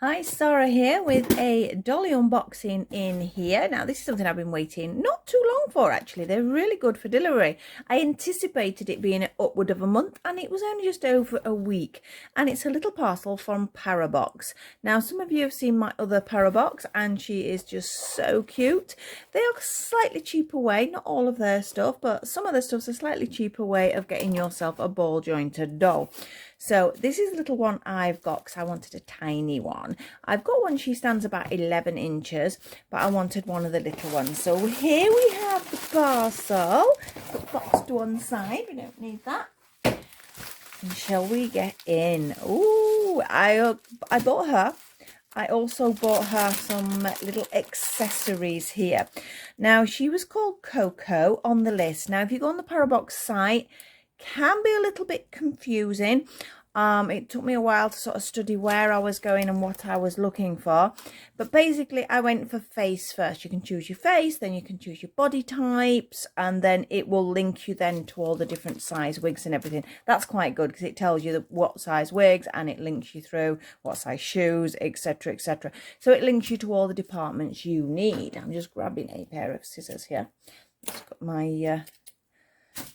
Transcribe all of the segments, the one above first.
Hi, Sarah here with a dolly unboxing in here. Now, this is something I've been waiting not too long for, actually. They're really good for delivery. I anticipated it being upward of a month, and it was only just over a week. And it's a little parcel from Parabox. Now, some of you have seen my other Parabox, and she is just so cute. They are a slightly cheaper way, not all of their stuff, but some of the stuff's a slightly cheaper way of getting yourself a ball jointed doll. So this is the little one I've got because I wanted a tiny one. I've got one, she stands about 11 inches, but I wanted one of the little ones. So here we have the parcel. Put the box to one side, we don't need that. And shall we get in? Ooh, I bought her. I also bought her some little accessories here. Now, she was called Cocco on the list. Now, if you go on the Parabox site, can be a little bit confusing. It took me a while to sort of study where I was going and what I was looking for. But basically, I went for face first. You can choose your face, then you can choose your body types, and then it will link you then to all the different size wigs and everything. That's quite good because it tells you what size wigs and it links you through what size shoes, etc., etc. So it links you to all the departments you need. I'm just grabbing a pair of scissors here. Just got my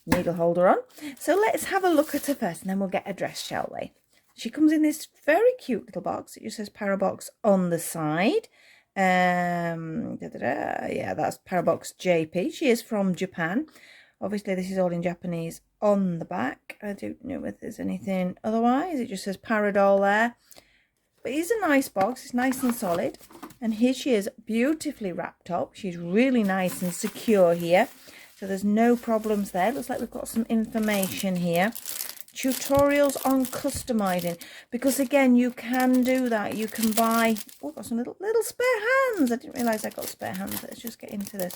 needle holder on. So let's have a look at her first and then we'll get her dressed, shall we? She comes in this very cute little box. It just says Parabox on the side. Yeah, that's Parabox JP. She is from Japan. Obviously, this is all in Japanese on the back. I don't know if there's anything otherwise. It just says Paradoll there. But it's a nice box. It's nice and solid. And here she is, beautifully wrapped up. She's really nice and secure here. So there's no problems there. Looks like we've got some information here. Tutorials on customizing. Because again, you can do that. You can buy... Oh, got some little spare hands. I didn't realise I got spare hands. Let's just get into this.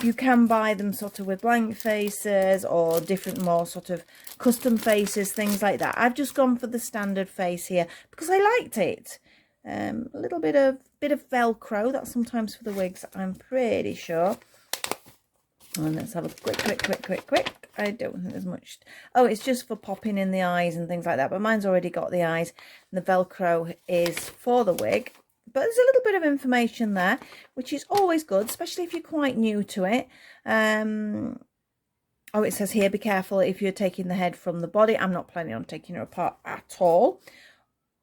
You can buy them sort of with blank faces or different more sort of custom faces, things like that. I've just gone for the standard face here because I liked it. A little bit of Velcro. That's sometimes for the wigs, I'm pretty sure. And let's have a quick. I don't think there's much. Oh, it's just for popping in the eyes and things like that. But mine's already got the eyes. And the Velcro is for the wig. But there's a little bit of information there, which is always good, especially if you're quite new to it. Oh, it says here, be careful if you're taking the head from the body. I'm not planning on taking her apart at all.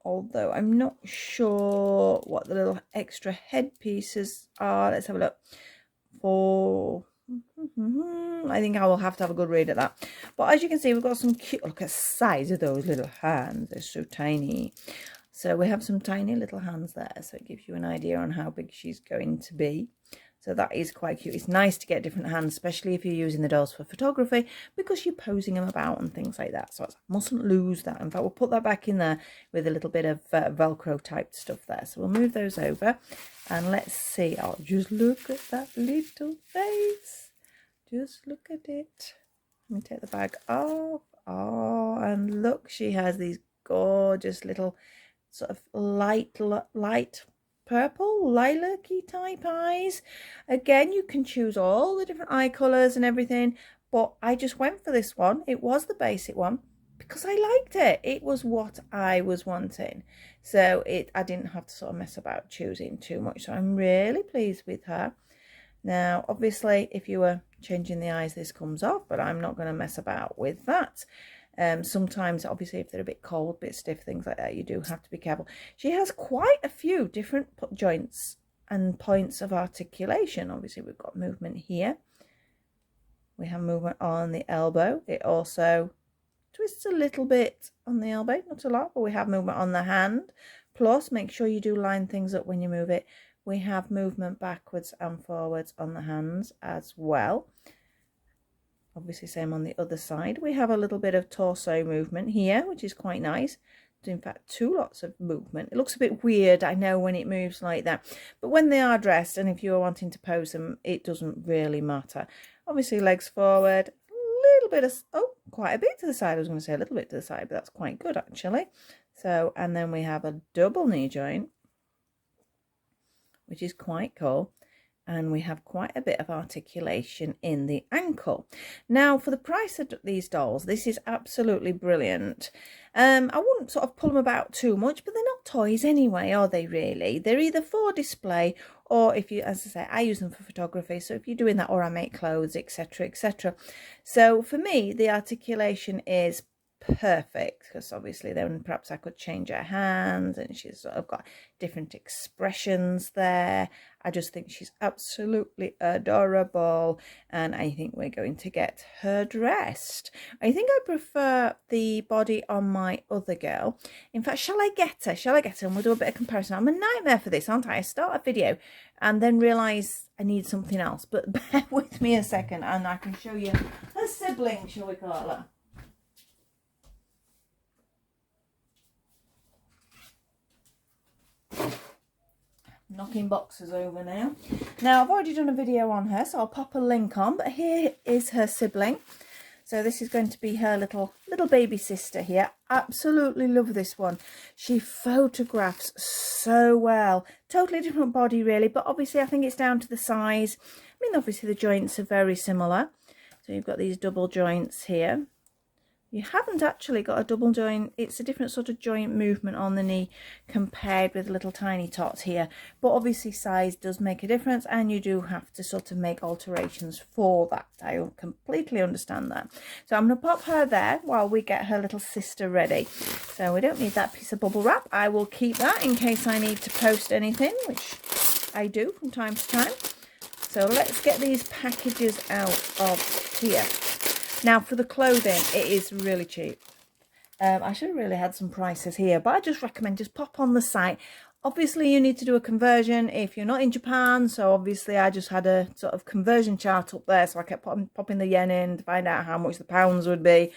Although I'm not sure what the little extra headpieces are. Let's have a look. I think I will have to have a good read at that. But as you can see, we've got some cute... Look at the size of those little hands. They're so tiny. So we have some tiny little hands there. So it gives you an idea on how big she's going to be. So that is quite cute. It's nice to get different hands, especially if you're using the dolls for photography, because you're posing them about and things like that. So I mustn't lose that. In fact, we'll put that back in there with a little bit of Velcro type stuff there. So we'll move those over and let's see. Oh, just look at that little face. Just look at it. Let me take the bag off. Oh, and look, she has these gorgeous little sort of light purple, lilac-y type eyes. Again, you can choose all the different eye colours and everything, but I just went for this one. It was the basic one because I liked it. It was what I was wanting. So I didn't have to sort of mess about choosing too much. So I'm really pleased with her. Now, obviously, if you were changing the eyes, this comes off, but I'm not going to mess about with that. Sometimes, obviously, if they're a bit cold, a bit stiff, things like that, you do have to be careful. She has quite a few different joints and points of articulation. Obviously, we've got movement here. We have movement on the elbow. It also twists a little bit on the elbow, not a lot, but we have movement on the hand. Plus, make sure you do line things up when you move it. We have movement backwards and forwards on the hands as well. Obviously, same on the other side. We have a little bit of torso movement here, which is quite nice. In fact, two lots of movement. It looks a bit weird, I know, when it moves like that. But when they are dressed, and if you are wanting to pose them, it doesn't really matter. Obviously, legs forward, a little bit of... Oh, quite a bit to the side. I was going to say a little bit to the side, but that's quite good, actually. So, and then we have a double knee joint, which is quite cool. and we have quite a bit of articulation in the ankle. Now, for the price of these dolls, this is absolutely brilliant. I wouldn't sort of pull them about too much, but they're not toys anyway, are they really? They're either for display, or if you, as I say, I use them for photography. So if you're doing that, or I make clothes, etc., etc. So for me, the articulation is perfect, because obviously then perhaps I could change her hands, and she's sort of got different expressions there. I just think she's absolutely adorable, and I think we're going to get her dressed. I think I prefer the body on my other girl. In fact, shall I get her and we'll do a bit of comparison. I'm a nightmare for this, aren't I? I start a video and then realise I need something else, but bear with me a second and I can show you her sibling, shall we call her. Knocking boxes over now. Now, I've already done a video on her, so I'll pop a link on, but here is her sibling. So this is going to be her little baby sister here. Absolutely love this one. She photographs so well. Totally different body really, but obviously I think it's down to the size. I mean, obviously the joints are very similar. So you've got these double joints here. You haven't actually got a double joint. It's a different sort of joint movement on the knee compared with little tiny tots here. But obviously size does make a difference, and you do have to sort of make alterations for that. I completely understand that. So I'm going to pop her there while we get her little sister ready. So we don't need that piece of bubble wrap. I will keep that in case I need to post anything, which I do from time to time. So let's get these packages out of here. Now, for the clothing, it is really cheap. I should have really had some prices here, but I just recommend just pop on the site. Obviously, you need to do a conversion if you're not in Japan. So obviously, I just had a sort of conversion chart up there. So I kept popping the yen in to find out how much the pounds would be.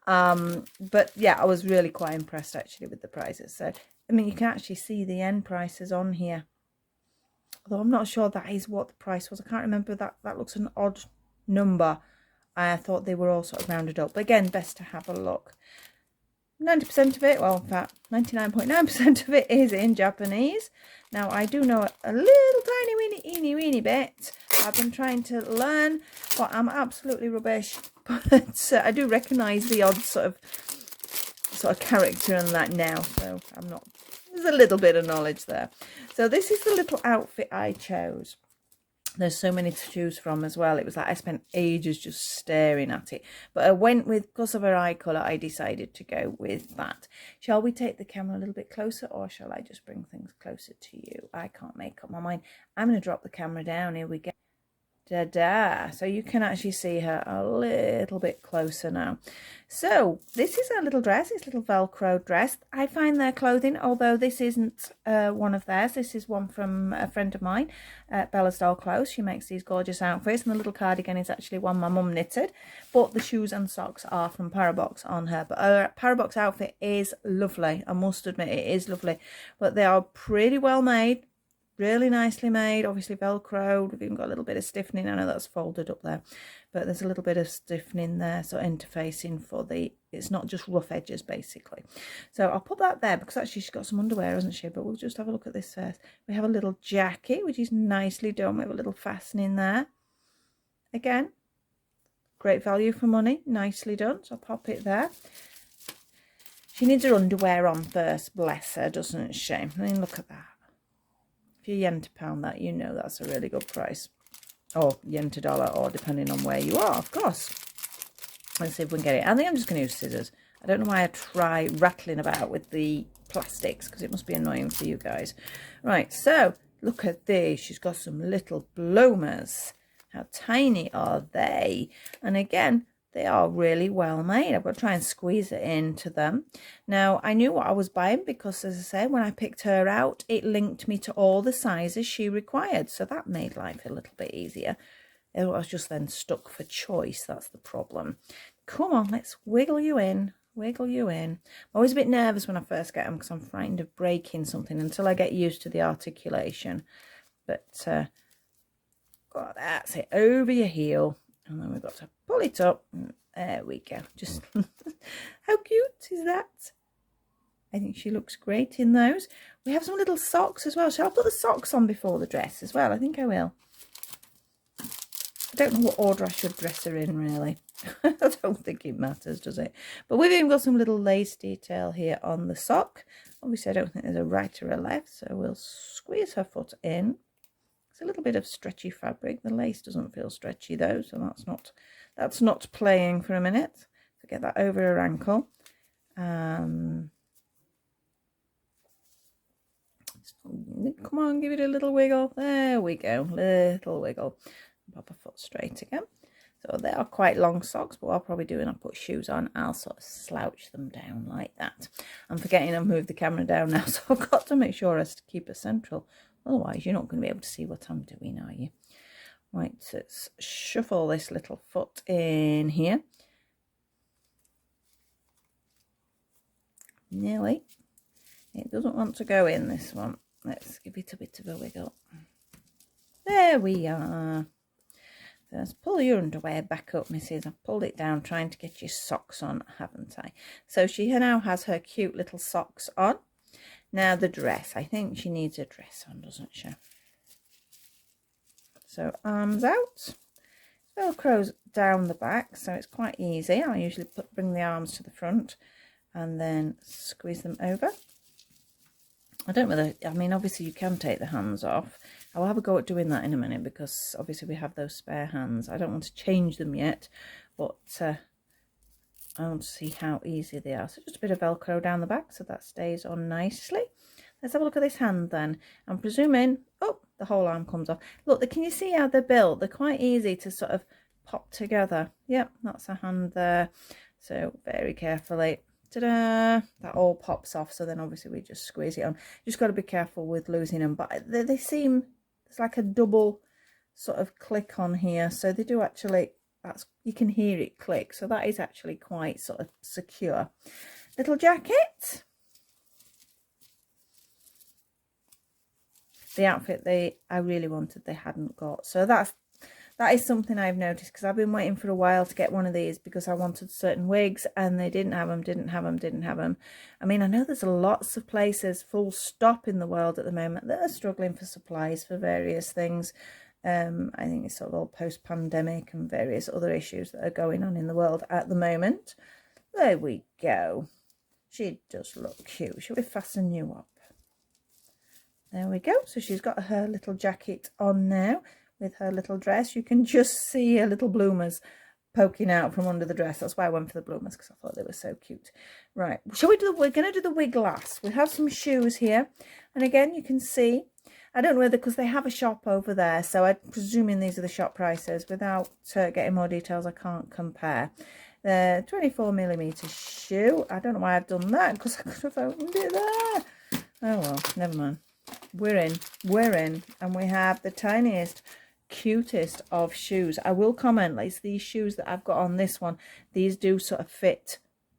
But yeah, I was really quite impressed actually with the prices. So, I mean, you can actually see the yen prices on here. Although I'm not sure that is what the price was. I can't remember that. That looks an odd number. I thought they were all sort of rounded up. But again, best to have a look. 90% of it, well, in fact, 99.9% of it is in Japanese. Now, I do know a little tiny weeny bit. I've been trying to learn, but I'm absolutely rubbish. But I do recognise the odd sort of character in that now. So I'm not, there's a little bit of knowledge there. So this is the little outfit I chose. There's so many to choose from as well. It was like I spent ages just staring at it. But I went with, because of her eye colour, I decided to go with that. Shall we take the camera a little bit closer, or shall I just bring things closer to you? I can't make up my mind. I'm going to drop the camera down. Here we go. Da-da. So you can actually see her a little bit closer now. So this is her little dress. It's a little Velcro dress. I find their clothing, although this isn't one of theirs. This is one from a friend of mine, Bella's Doll Clothes. She makes these gorgeous outfits, and the little cardigan is actually one my mum knitted. But the shoes and socks are from Parabox on her. But her Parabox outfit is lovely. I must admit, it is lovely. But they are pretty well made. Really nicely made, obviously Velcroed. We've even got a little bit of stiffening. I know that's folded up there, but there's a little bit of stiffening there, so interfacing for the, it's not just rough edges basically. So I'll put that there because actually she's got some underwear, hasn't she? But we'll just have a look at this first. We have a little jacket, which is nicely done. We have a little fastening there. Again, great value for money, nicely done. So I'll pop it there. She needs her underwear on first, bless her, doesn't she? I mean, look at that. If you're yen to pound that, you know that's a really good price. Or yen to dollar, or depending on where you are, of course. Let's see if we can get it. I think I'm just going to use scissors. I don't know why I try rattling about with the plastics, because it must be annoying for you guys. Right, so look at these. She's got some little bloomers. How tiny are they? And again, they are really well made. I've got to try and squeeze it into them. Now, I knew what I was buying because, as I said, when I picked her out, it linked me to all the sizes she required. So that made life a little bit easier. I was just then stuck for choice. That's the problem. Come on, let's wiggle you in. Wiggle you in. I'm always a bit nervous when I first get them because I'm frightened of breaking something until I get used to the articulation. But, God, that's it. Over your heel. And then we've got to pull it up. There we go. Just how cute is that? I think she looks great in those. We have some little socks as well. Shall I put the socks on before the dress as well? I think I will. don't know what order I should dress her in, really. I don't think it matters, does it? But we've even got some little lace detail here on the sock. Obviously, I don't think there's a right or a left, so we'll squeeze her foot in. It's a little bit of stretchy fabric. The lace doesn't feel stretchy, though, so that's not playing for a minute. So get that over her ankle. Come on, give it a little wiggle. There we go, little wiggle. Pop her foot straight again. So they are quite long socks, but what I'll probably do when I put shoes on, I'll sort of slouch them down like that. I'm forgetting I've moved the camera down now, so I've got to make sure I keep it central. Otherwise, you're not going to be able to see what I'm doing, are you? Right, so let's shuffle this little foot in here. Nearly. It doesn't want to go in, this one. Let's give it a bit of a wiggle. There we are. Let's pull your underwear back up, missus. I've pulled it down trying to get your socks on, haven't I? So she now has her cute little socks on. Now the dress. I think she needs a dress on, doesn't she? So arms out. Velcro's down the back, so it's quite easy. I usually bring the arms to the front and then squeeze them over. I don't know whether, I mean, obviously you can take the hands off. I'll have a go at doing that in a minute because obviously we have those spare hands. I don't want to change them yet, but I want to see how easy they are. So just a bit of Velcro down the back so that stays on nicely. Let's have a look at this hand then. I'm presuming, oh, the whole arm comes off. Look, can you see how they're built? They're quite easy to sort of pop together. Yep, that's a hand there. So very carefully. Ta-da! That all pops off, so then obviously we just squeeze it on. Just got to be careful with losing them, but they seem, it's like a double sort of click on here, so they do actually, you can hear it click, so that is actually quite sort of secure. Little jacket. The outfit I really wanted, they hadn't got, so that is something I've noticed because I've been waiting for a while to get one of these because I wanted certain wigs and they didn't have them. I mean, I know there's lots of places, full stop, in the world at the moment that are struggling for supplies for various things. I think it's sort of all post-pandemic and various other issues that are going on in the world at the moment. There we go. She does look cute. Shall we fasten you up? There we go. So she's got her little jacket on now. With her little dress, you can just see her little bloomers poking out from under the dress. That's why I went for the bloomers, because I thought they were so cute. Right, shall we do we're going to do the wig last. We have some shoes here, and again you can see, I don't know whether, because they have a shop over there, so I'm presuming these are the shop prices. Without getting more details, I can't compare. The 24mm shoe, I don't know why I've done that, because I could have opened it there. Oh well, never mind. We're in, and we have the tiniest, cutest of shoes. I will comment, like, these shoes that I've got on this one, these do sort of fit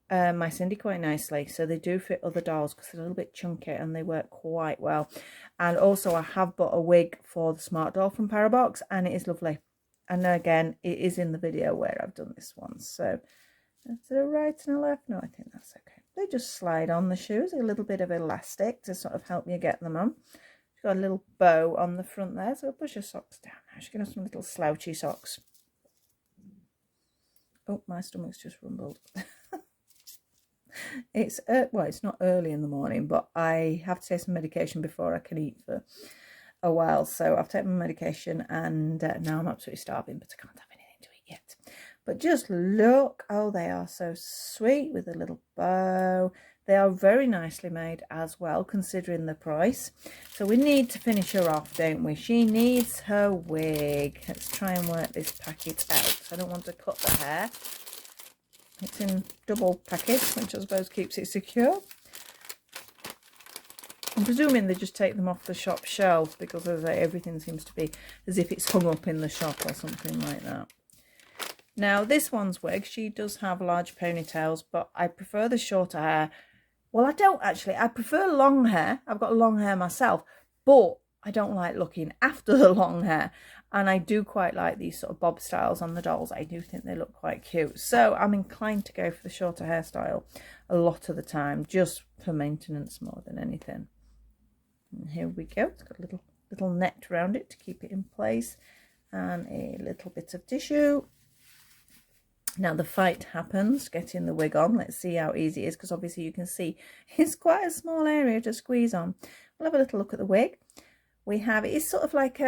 my Cindy quite nicely, so they do fit other dolls because they're a little bit chunky and they work quite well. And also I have bought a wig for the smart doll from Parabox, and it is lovely. And again, it is in the video where I've done this one. So is it a right and a left? No, I think that's okay. They just slide on the shoes, a little bit of elastic to sort of help you get them on. She's got a little bow on the front there, so we'll push her socks down now. She's going to have some little slouchy socks. Oh, my stomach's just rumbled. It's well, it's not early in the morning, but I have to take some medication before I can eat for a while. So I've taken my medication, and now I'm absolutely starving, but I can't have anything to eat yet. But just look, oh, they are so sweet with a little bow. They are very nicely made as well, considering the price. So we need to finish her off, don't we? She needs her wig. Let's try and work this packet out. I don't want to cut the hair. It's in double packet, which I suppose keeps it secure. I'm presuming they just take them off the shop shelves because, as I say, everything seems to be as if it's hung up in the shop or something like that. Now, this one's wig, she does have large ponytails, but I prefer the shorter hair. Well, I don't actually. I prefer long hair. I've got long hair myself, but I don't like looking after the long hair. And I do quite like these sort of bob styles on the dolls. I do think they look quite cute. So I'm inclined to go for the shorter hairstyle a lot of the time, just for maintenance more than anything. And here we go. It's got a little net around it to keep it in place. and a little bit of tissue. Now the fight happens, getting the wig on. Let's see how easy it is, because obviously you can see it's quite a small area to squeeze on. We'll have a little look at the wig. We have, it's sort of like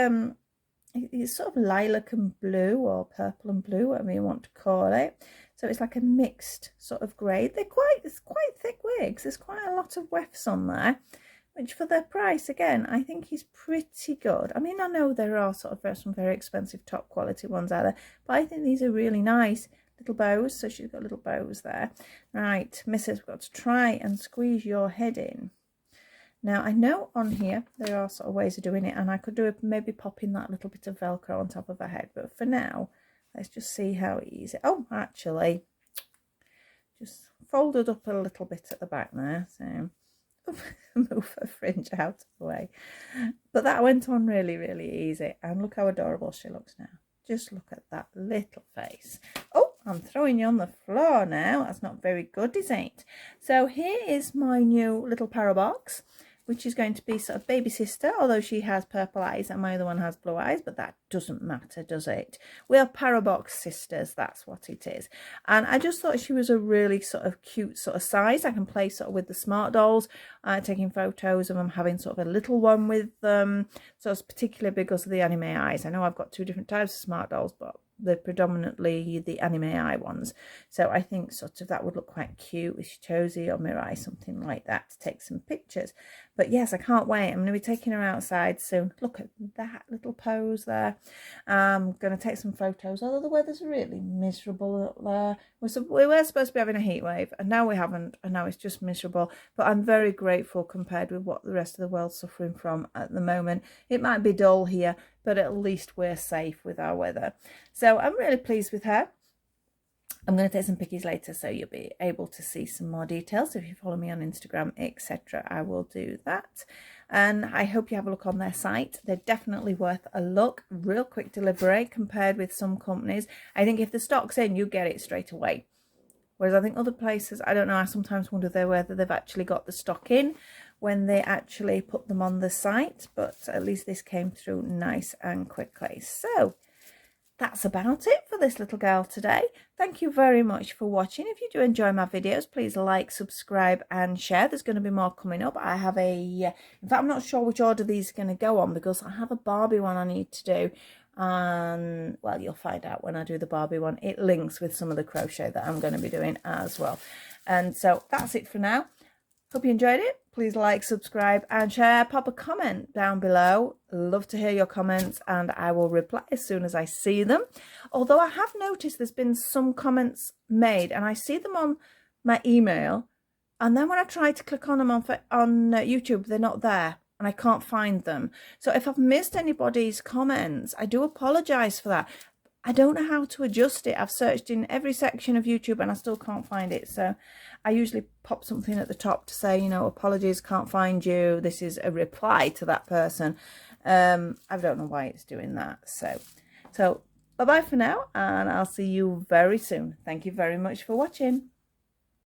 it's sort of lilac and blue, or purple and blue, whatever you want to call it. So it's like a mixed sort of grade. It's quite thick wigs. There's quite a lot of wefts on there, which for their price, again, I think is pretty good. I mean, I know there are sort of some very expensive top quality ones out there, but I think these are really nice. Little bows, so she's got little bows there. Right, Mrs., we've got to try and squeeze your head in. Now, I know on here there are sort of ways of doing it, and I could do it, maybe popping that little bit of Velcro on top of her head, but for now, let's just see how easy. Oh, actually, just folded up a little bit at the back there, so move her fringe out of the way. But that went on really, really easy, and look how adorable she looks now. Just look at that little face. Oh, I'm throwing you on the floor now. That's not very good, is it? So here is my new little Parabox, which is going to be sort of baby sister, although she has purple eyes and my other one has blue eyes, but that doesn't matter, does it? We are Parabox sisters, that's what it is. And I just thought she was a really sort of cute sort of size. I can play sort of with the smart dolls, taking photos of them, having sort of a little one with them. So it's particularly because of the anime eyes. I know I've got two different types of smart dolls, but they're predominantly the anime eye ones, so I think sort of that would look quite cute with Shitozi or Mirai, something like that, to take some pictures. But yes, I can't wait. I'm going to be taking her outside soon. Look at that little pose there. I'm going to take some photos, although the weather's really miserable up there. We were supposed to be having a heat wave, and now we haven't, and now it's just miserable. But I'm very grateful compared with what the rest of the world's suffering from at the moment. It might be dull here, but at least we're safe with our weather. So I'm really pleased with her. I'm going to take some pickies later, so you'll be able to see some more details. If you follow me on Instagram, etc., I will do that. And I hope you have a look on their site. They're definitely worth a look. Real quick delivery compared with some companies. I think if the stock's in, you get it straight away. Whereas I think other places, I don't know, I sometimes wonder whether they've actually got the stock in when they actually put them on the site. But at least this came through nice and quickly. So that's about it for this little girl today. Thank you very much for watching. If you do enjoy my videos, please like, subscribe and share. There's going to be more coming up. I have in fact, I'm not sure which order these are going to go on, because I have a Barbie one I need to do. And well, you'll find out when I do the Barbie one. It links with some of the crochet that I'm going to be doing as well. And so that's it for now. Hope you enjoyed it. Please like, subscribe and share. Pop a comment down below. Love to hear your comments, and I will reply as soon as I see them. Although I have noticed there's been some comments made and I see them on my email, and then when I try to click on them on YouTube, they're not there and I can't find them. So if I've missed anybody's comments, I do apologise for that. I don't know how to adjust it. I've searched in every section of YouTube and I still can't find it. So I usually pop something at the top to say, you know, apologies, can't find you. This is a reply to that person. I don't know why it's doing that. So bye-bye for now, and I'll see you very soon. Thank you very much for watching.